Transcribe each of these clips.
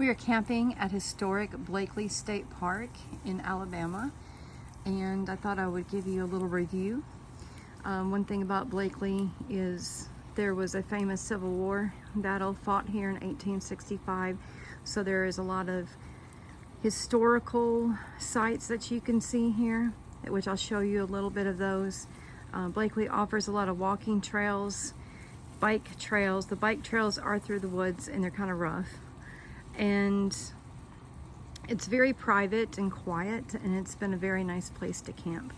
We are camping at historic Blakely State Park in Alabama, and I thought I would give you a little review. One thing about Blakely is there was a famous Civil War battle fought here in 1865, so there is a lot of historical sites that you can see here, which I'll show you a little bit of those. Blakely offers a lot of walking trails, bike trails. The bike trails are through the woods and they're kind of rough. And it's very private and quiet, and it's been a very nice place to camp.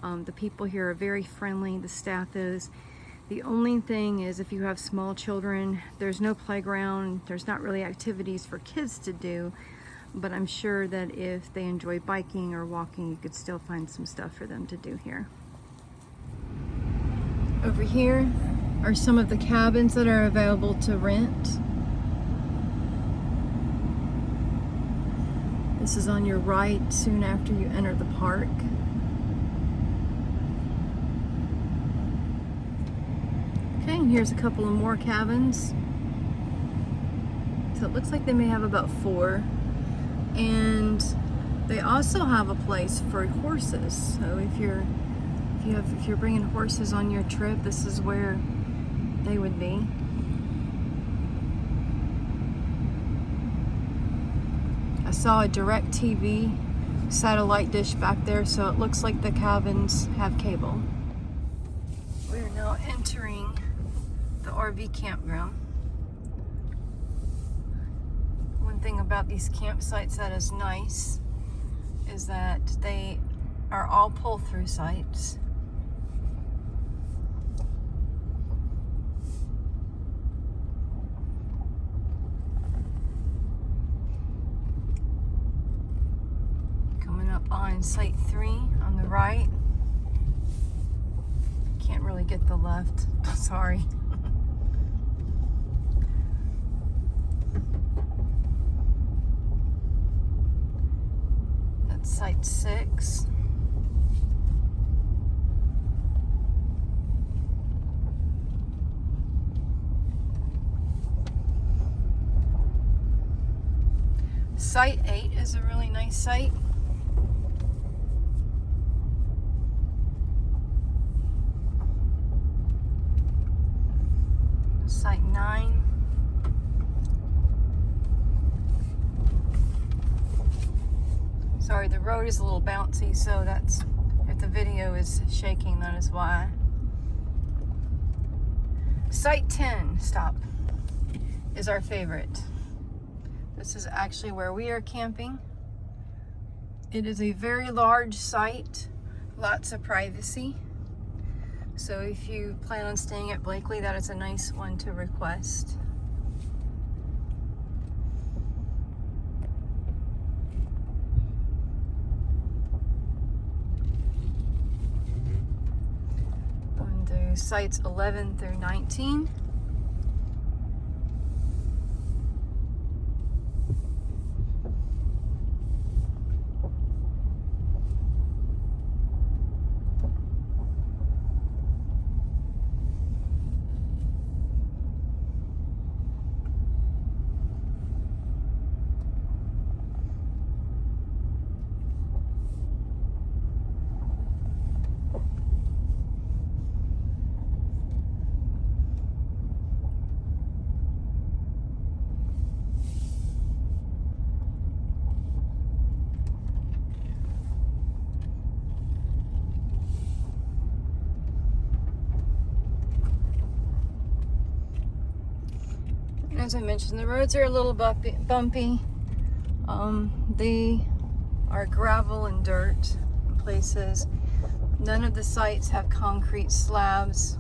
The people here are very friendly, the staff is. The only thing is, if you have small children, there's no playground, there's not really activities for kids to do, but I'm sure that if they enjoy biking or walking, you could still find some stuff for them to do here. Over here are some of the cabins that are available to rent. This is on your right soon after you enter the park. Okay, and here's a couple of more cabins. So it looks like they may have about 4. And they also have a place for horses. So if you're bringing horses on your trip, this is where they would be. I saw a DirecTV satellite dish back there, so it looks like the cabins have cable. We are now entering the RV campground. One thing about these campsites that is nice is that they are all pull-through sites. On site 3 on the right. Can't really get the left, sorry. That's site 6. Site 8 is a really nice site. Site 9. Sorry, the road is a little bouncy, so that's, if the video is shaking, that is why. Site 10, stop, is our favorite. This is actually where we are camping. It is a very large site, lots of privacy. So if you plan on staying at Blakely, that is a nice one to request. Going to sites 11 through 19. As I mentioned, the roads are a little bumpy. They are gravel and dirt in places. None of the sites have concrete slabs,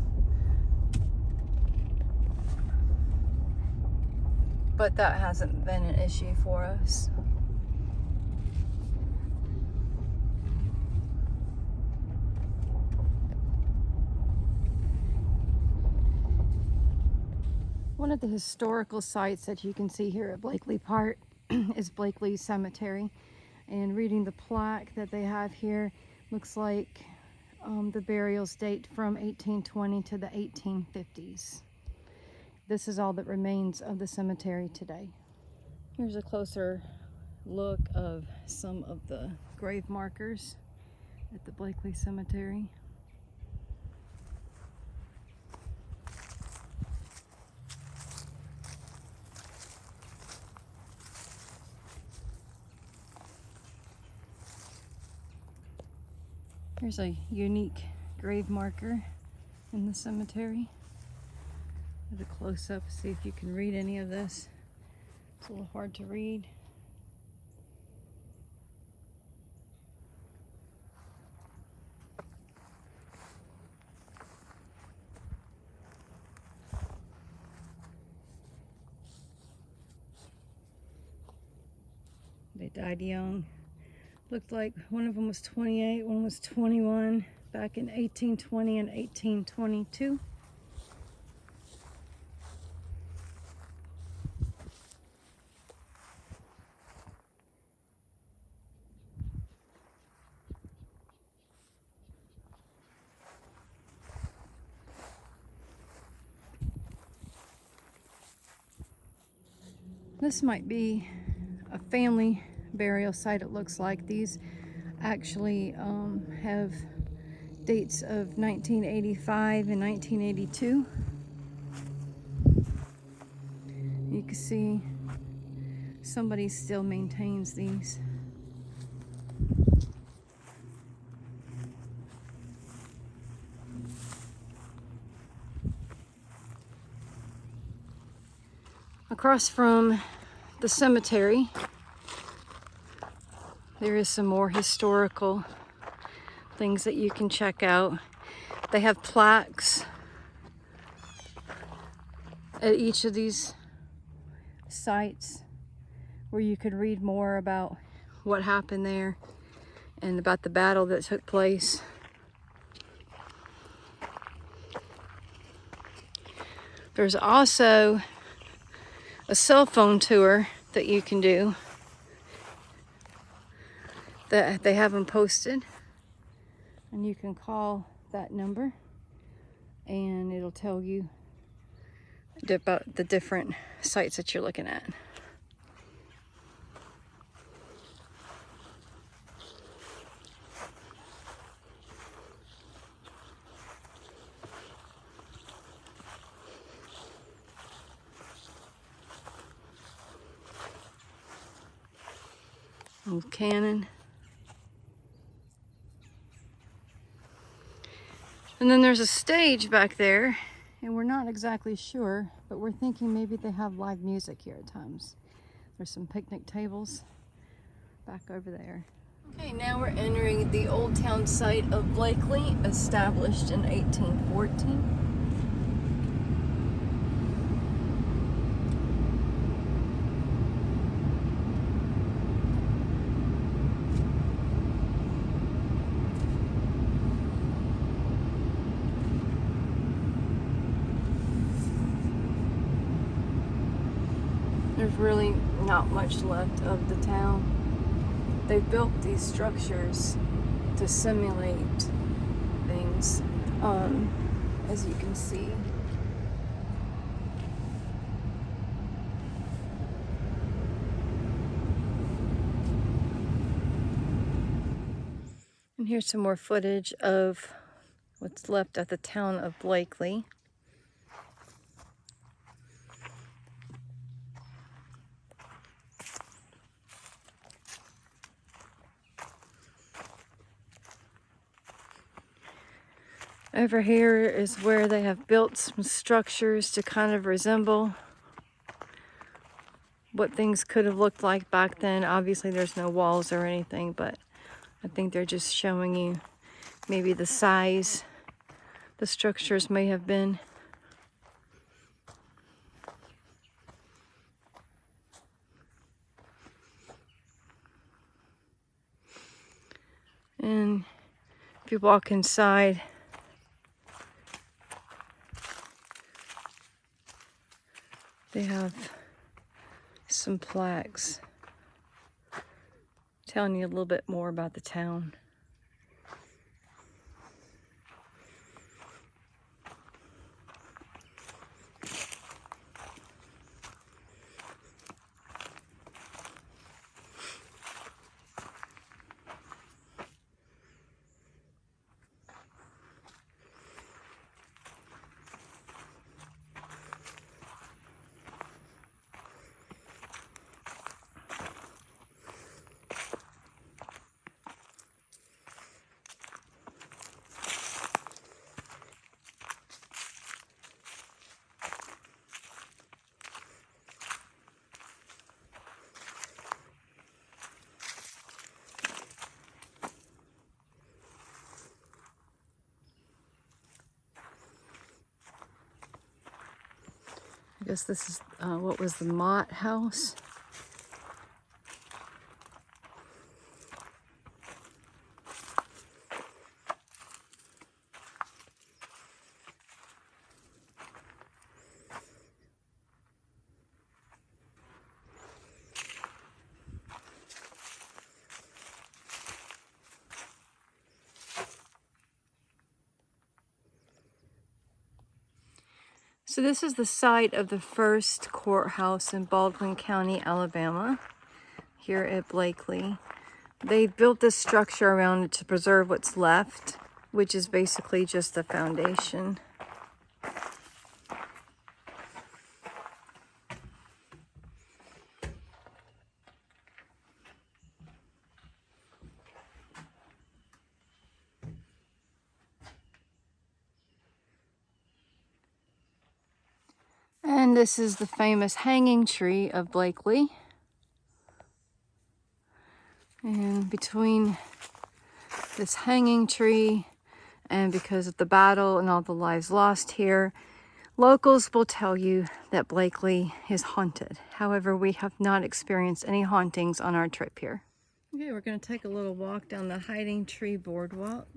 but that hasn't been an issue for us. One of the historical sites that you can see here at Blakely Park is Blakely Cemetery. And reading the plaque that they have here, looks like the burials date from 1820 to the 1850s. This is all that remains of the cemetery today. Here's a closer look of some of the grave markers at the Blakely Cemetery. Here's a unique grave marker in the cemetery. At a close-up, see if you can read any of this. It's a little hard to read. They died young. Looked like one of them was 28, one was 21, back in 1820 and 1822. This might be a family burial site, it looks like. These actually have dates of 1985 and 1982. You can see somebody still maintains these. Across from the cemetery, there is some more historical things that you can check out. They have plaques at each of these sites where you could read more about what happened there and about the battle that took place. There's also a cell phone tour that you can do that they have them posted, and you can call that number and it'll tell you about the different sites that you're looking at. Old cannon. And then there's a stage back there, and we're not exactly sure, but we're thinking maybe they have live music here at times. There's some picnic tables back over there. Okay, now we're entering the old town site of Blakely, established in 1814. There's really not much left of the town. They built these structures to simulate things, as you can see. And here's some more footage of what's left of the town of Blakely. Over here is where they have built some structures to kind of resemble what things could have looked like back then. Obviously there's no walls or anything, but I think they're just showing you maybe the size the structures may have been. And if you walk inside, they have some plaques telling you a little bit more about the town. guess this is what was the Mott house. So this is the site of the first courthouse in Baldwin County, Alabama, here at Blakely. They built this structure around it to preserve what's left, which is basically just the foundation. And this is the famous hanging tree of Blakely. And between this hanging tree and because of the battle and all the lives lost here, locals will tell you that Blakely is haunted. However, we have not experienced any hauntings on our trip here. Okay, we're going to take a little walk down the hiding tree boardwalk.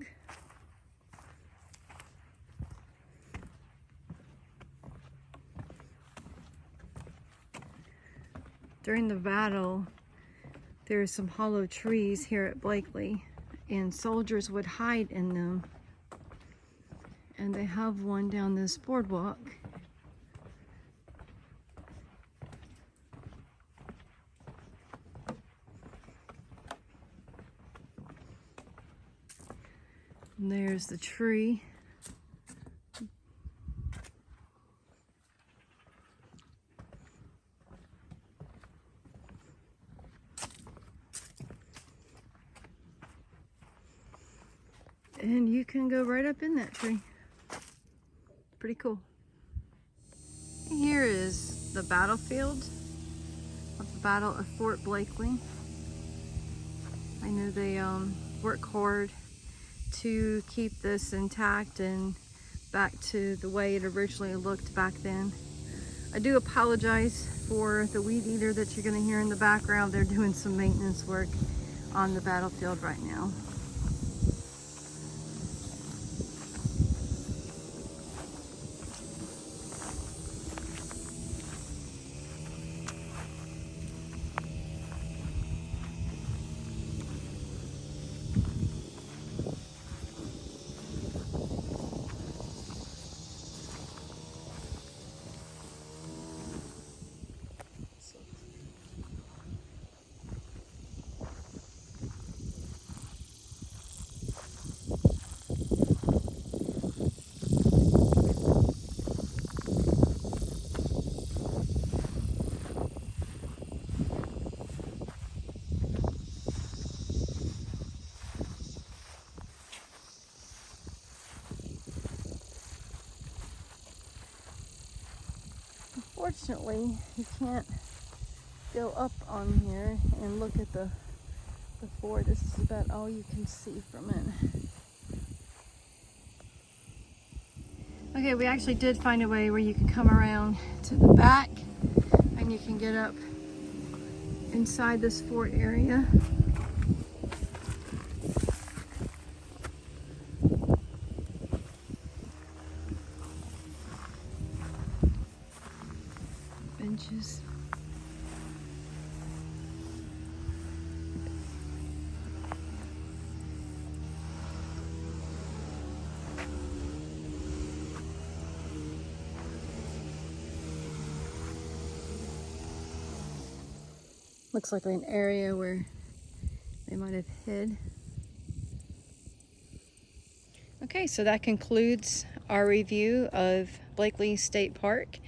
During the battle, there are some hollow trees here at Blakely, and soldiers would hide in them. And they have one down this boardwalk. And there's the tree. And you can go right up in that tree. Pretty cool. Here is the battlefield of the Battle of Fort Blakely. I know they work hard to keep this intact and back to the way it originally looked back then. I do apologize for the weed eater that you're going to hear in the background. They're doing some maintenance work on the battlefield right now. Unfortunately, you can't go up on here and look at the fort. This is about all you can see from it. Okay, we actually did find a way where you can come around to the back and you can get up inside this fort area. Benches. Looks like an area where they might have hid. Okay, so that concludes our review of Blakely State Park.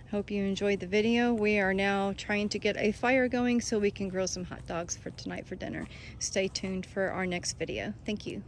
Hope you enjoyed the video. We are now trying to get a fire going so we can grill some hot dogs for tonight for dinner. Stay tuned for our next video. Thank you.